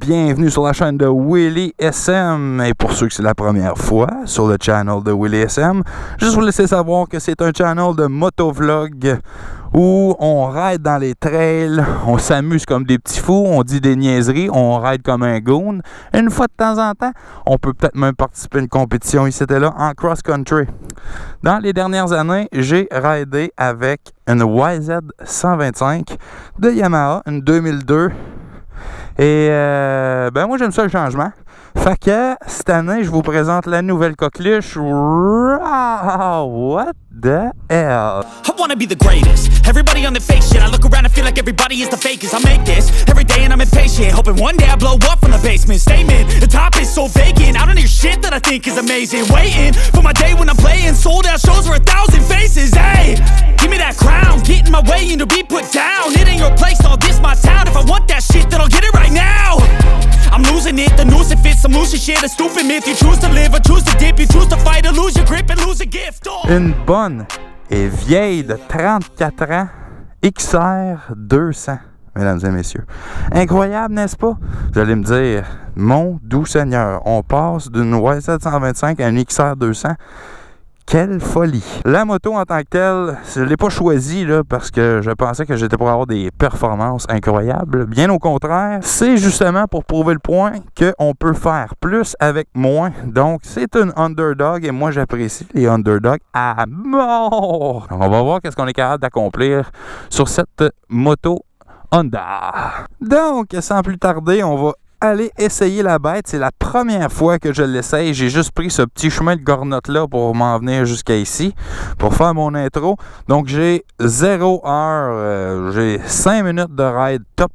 bienvenue sur la chaîne de Willy SM. Et pour ceux que c'est la première fois sur le channel de Willy SM, juste vous laisser savoir que c'est un channel de motovlog où on ride dans les trails, on s'amuse comme des petits fous, on dit des niaiseries, on ride comme un goon. Une fois de temps en temps, on peut peut-être même participer à une compétition ici et là en cross-country. Dans les dernières années, j'ai ridé avec une YZ 125 de Yamaha, une 2002. Et moi j'aime ça le changement. Fait que cette année, je vous présente la nouvelle coqueluche. Wow, what the hell? I wanna be the greatest. Everybody on the fake shit. I look around and feel like everybody is the fakest. I make this every day and I'm impatient, hoping one day I blow up from the basement. Statement, the top is so vacant. I don't hear shit that I think is amazing. Waiting for my day when I'm playing sold out shows for 1,000 faces. Hey, give me that crown, get in my way and to be put down. It ain't your place, all this my town. If I want that shit, then I'll get it right now. I'm losing it, the noose it fits. I'm losing shit, a stupid myth. You choose to live or choose to dip. You choose to fight or lose your grip and lose a gift. Oh. Une bonne et vieille de 34 ans, XR 200, mesdames et messieurs. Incroyable, n'est-ce pas? Vous allez me dire, mon doux Seigneur, on passe d'une YZ 125 à une XR 200. Quelle folie! La moto en tant que telle, je ne l'ai pas choisie là, parce que je pensais que j'étais pour avoir des performances incroyables. Bien au contraire, c'est justement pour prouver le point qu'on peut faire plus avec moins. Donc, c'est une underdog et moi, j'apprécie les underdogs à mort! On va voir qu'est-ce qu'on est capable d'accomplir sur cette moto Honda. Donc, sans plus tarder, on va aller essayer la bête. C'est la première fois que je l'essaye. J'ai juste pris ce petit chemin de gornotte là pour m'en venir jusqu'à ici pour faire mon intro. Donc j'ai 0 heure, j'ai 5 minutes de ride top.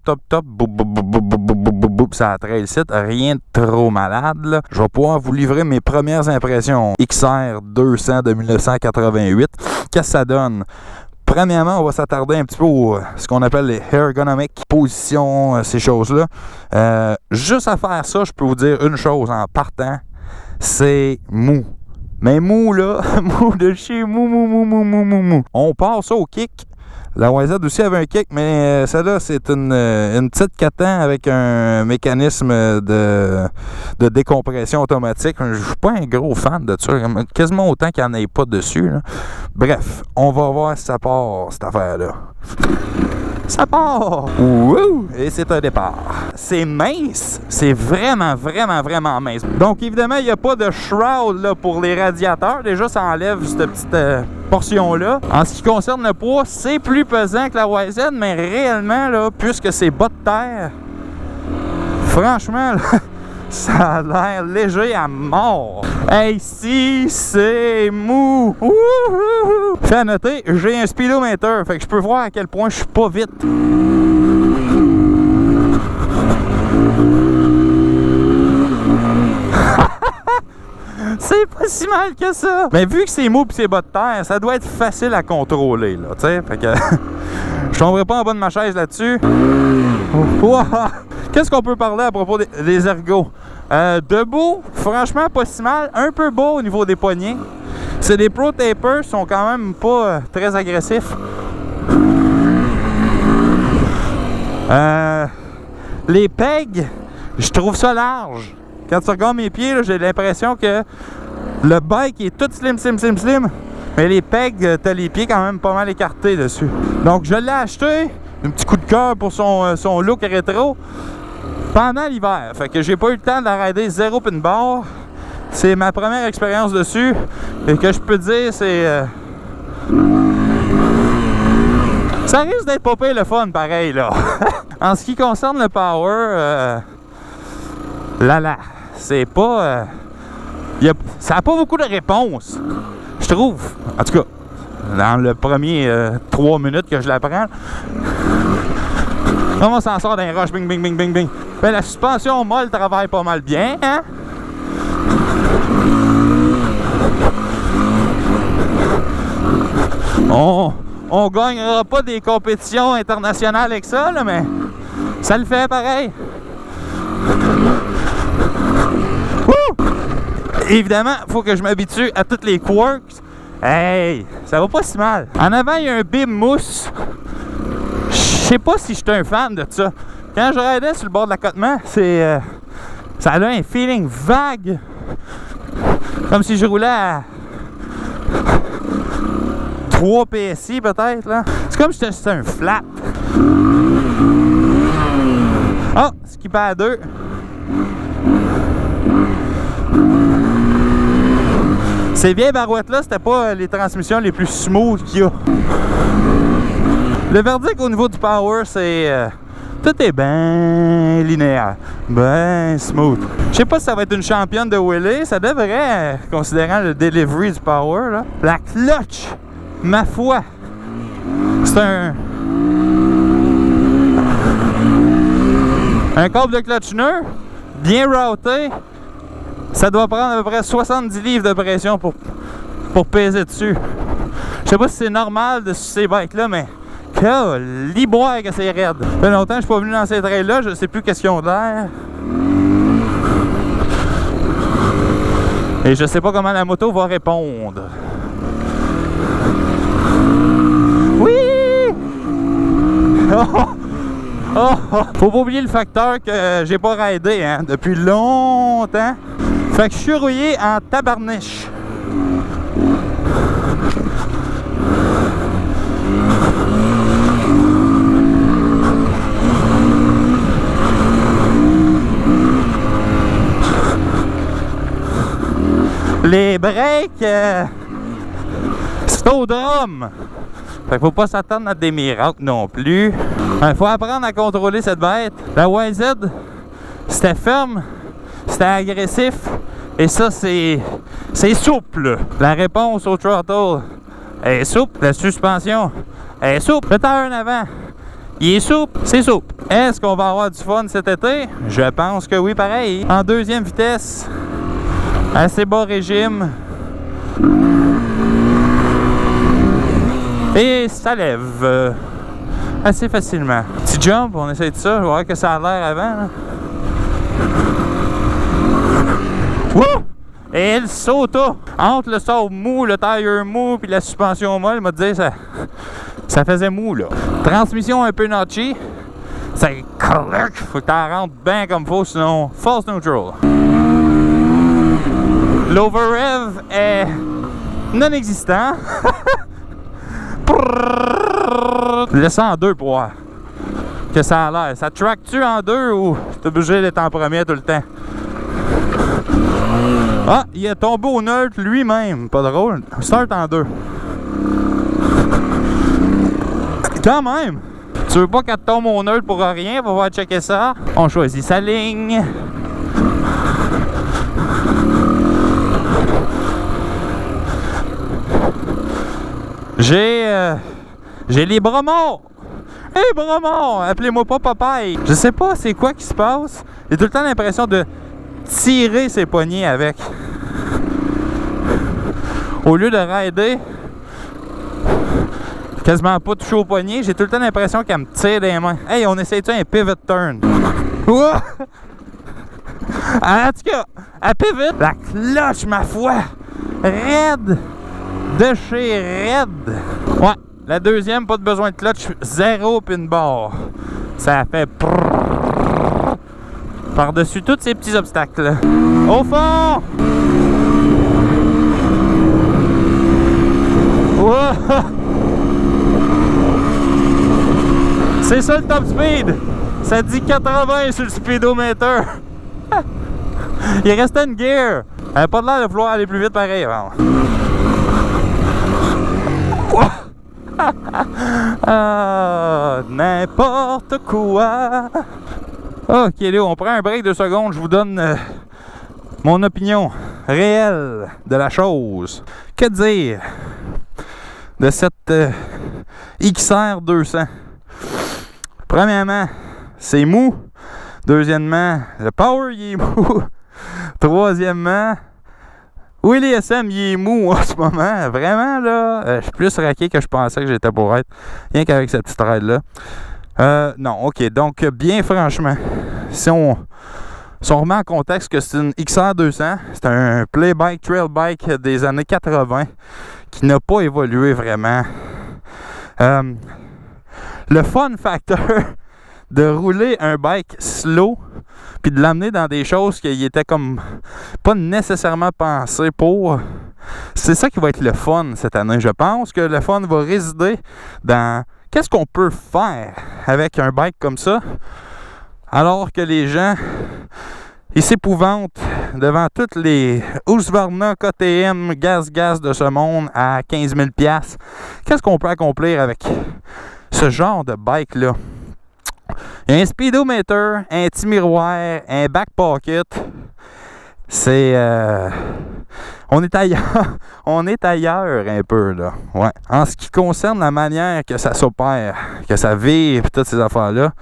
Ça trail site, rien de trop malade là. Je vais pouvoir vous livrer mes premières impressions XR 200 de 1988. Qu'est-ce que ça donne? Premièrement, on va s'attarder un petit peu au ce qu'on appelle les ergonomiques, positions, ces choses-là. Juste à faire ça, je peux vous dire une chose en partant, c'est mou. Mais mou là, mou de chez mou. On passe ça au kick. La YZ aussi avait un kick, mais celle-là, c'est une petite catan avec un mécanisme de décompression automatique. Je suis pas un gros fan de ça, quasiment autant qu'il n'y en ait pas dessus, là. Bref, on va voir si ça part, cette affaire-là. Ça part! Wouh! Et c'est un départ. C'est mince. C'est vraiment mince. Donc, évidemment, il n'y a pas de shroud là, pour les radiateurs. Déjà, ça enlève cette petite portion-là. En ce qui concerne le poids, c'est plus pesant que la YZ, mais réellement, là, puisque c'est bas de terre, franchement, là, ça a l'air léger à mort. Hey, si c'est mou! Wouhou! Fait à noter, j'ai un speedometer, fait que je peux voir à quel point je suis pas vite. C'est pas si mal que ça! Mais vu que c'est mou et c'est bas de terre, ça doit être facile à contrôler, là, tu sais, fait que je tomberai pas en bas de ma chaise là-dessus. Wow. Qu'est-ce qu'on peut parler à propos des ergots? Debout, franchement, pas si mal. Un peu bas au niveau des poignets. C'est des Pro Tapers, sont quand même pas très agressifs. Les pegs, je trouve ça large. Quand tu regardes mes pieds, j'ai l'impression que le bike est tout slim. Mais les pegs, t'as les pieds quand même pas mal écartés dessus. Donc je l'ai acheté, un petit coup de cœur pour son look rétro pendant l'hiver. Fait que j'ai pas eu le temps de la rider 0 pin bar. C'est ma première expérience dessus. Et que je peux dire, c'est... ça risque d'être pas pire le fun pareil là. En ce qui concerne le power, c'est pas... ça a pas beaucoup de réponse, je trouve. En tout cas, dans le premier 3 minutes que je la prends. On s'en sort d'un rush, bing. Ben, la suspension molle travaille pas mal bien, hein? On gagnera pas des compétitions internationales avec ça, là, mais ça le fait pareil. Wouh! Évidemment, il faut que je m'habitue à toutes les quirks. Hey, ça va pas si mal. En avant, il y a un bib mousse. Je sais pas si je suis un fan de ça. Quand je raidais sur le bord de l'accotement, c'est... ça a un feeling vague. Comme si je roulais à 3 PSI peut-être, là. C'est comme si c'était un flat. Oh, skipper à 2. Ces vieilles barouettes-là, c'était pas les transmissions les plus smooth qu'il y a. Le verdict au niveau du power, c'est... tout est bien linéaire, bien smooth. Je sais pas si ça va être une championne de wheelie, ça devrait, considérant le delivery du power, là. La clutch, ma foi, c'est un câble de clutch nœud, bien routé. Ça doit prendre à peu près 70 livres de pression pour peser dessus. Je sais pas si c'est normal de ces bikes-là, mais liboire que c'est raide. Ça fait longtemps que je suis pas venu dans ces trails-là, je sais plus qu'est-ce qu'ils ont de l'air. Et je sais pas comment la moto va répondre. Oui! Oh! Oh! Faut pas oublier le facteur que j'ai pas raidé hein, depuis longtemps. Fait que je suis rouillé en tabarniche. Les breaks, c'est au drum. Fait qu'il faut pas s'attendre à des miracles non plus. Il faut apprendre à contrôler cette bête. La YZ, c'était ferme, c'était agressif. Et ça, c'est souple. La réponse au throttle est souple. La suspension est souple. Le tire en avant, il est souple. C'est souple. Est-ce qu'on va avoir du fun cet été? Je pense que oui, pareil. En deuxième vitesse, assez bas régime. Et ça lève assez facilement. Petit jump, on essaye de ça. Je vais voir que ça a l'air avant. Là. Wouh! Et elle saute entre le sol mou, le tire mou puis la suspension molle. Il m'a dit ça faisait mou là. Transmission un peu notchée. Ça claque. Faut que tu rentres bien comme faut, sinon false neutral. L'overrev est non existant. Laisse en deux pour voir que ça a l'air. Ça track-tu en deux ou t'es obligé d'être en premier tout le temps? Ah, il est tombé au neutre lui-même. Pas drôle. Start en deux. Quand même. Tu veux pas qu'elle tombe au neutre pour rien? On va voir checker ça. On choisit sa ligne. J'ai les bras morts. Hey, bras morts! Appelez-moi pas Popeye. Je sais pas c'est quoi qui se passe. J'ai tout le temps l'impression de tirer ses poignets avec. Au lieu de rider, quasiment pas toucher au poignet, j'ai tout le temps l'impression qu'elle me tire des mains. Hey, on essaye-tu un pivot turn? Ouah! En tout cas, à pivot, la cloche, ma foi, raide, de chez raide. Ouais, la deuxième, pas de besoin de clutch, zéro pin bar. Ça fait par-dessus tous ces petits obstacles. Au fond! Wow. C'est ça le top speed. Ça dit 80 sur le speedometer. Il restait une gear. Elle n'a pas de l'air de vouloir aller plus vite pareil. N'importe quoi. Ok, là, on prend un break de secondes. Je vous donne mon opinion réelle de la chose. Que dire de cette XR 200? Premièrement, c'est mou. Deuxièmement, le power il est mou. Troisièmement, oui, les SM il est mou en ce moment. Vraiment là, je suis plus raqué que je pensais que j'étais pour être. Rien qu'avec cette petite ride là. Non, ok. Donc, bien franchement, si on remet en contexte que c'est une XR 200, c'est un playbike, trail bike des années 80 qui n'a pas évolué vraiment. Le fun factor de rouler un bike slow puis de l'amener dans des choses qui étaient comme pas nécessairement pensées pour. C'est ça qui va être le fun cette année. Je pense que le fun va résider dans qu'est-ce qu'on peut faire avec un bike comme ça, alors que les gens, ils s'épouvantent devant toutes les Husqvarna, KTM, gaz de ce monde à 15 000 $. Qu'est-ce qu'on peut accomplir avec ce genre de bike-là? Il y a un speedometer, un petit miroir, un back pocket. C'est... on est ailleurs. On est ailleurs un peu, là. Ouais. En ce qui concerne la manière que ça s'opère, que ça vire, et toutes ces affaires-là,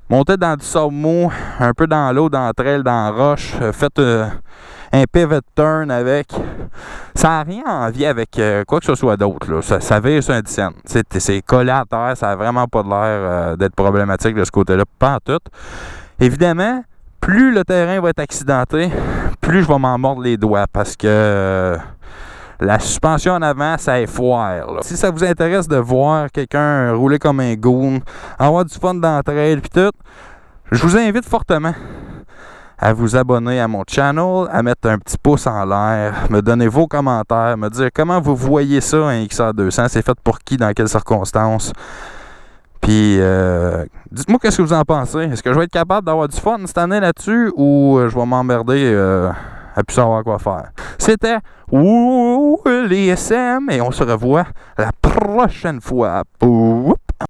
monter dans du sable mou, un peu dans l'eau, dans la trail, dans la roche, faites un pivot turn avec. Ça n'a rien à envier avec quoi que ce soit d'autre, là. Ça vire sur un 10 cents. C'est collé à terre, ça n'a vraiment pas l'air d'être problématique de ce côté-là, pas en tout. Évidemment, plus le terrain va être accidenté, plus je vais m'en mordre les doigts parce que la suspension en avant, ça est foire. Là. Si ça vous intéresse de voir quelqu'un rouler comme un goon, avoir du fun dans la trail puis tout, je vous invite fortement à vous abonner à mon channel, à mettre un petit pouce en l'air, me donner vos commentaires, me dire comment vous voyez ça, un XR200, c'est fait pour qui, dans quelles circonstances. Puis, dites-moi qu'est-ce que vous en pensez. Est-ce que je vais être capable d'avoir du fun cette année là-dessus ou je vais m'emmerder à plus savoir quoi faire. C'était les SM et on se revoit la prochaine fois.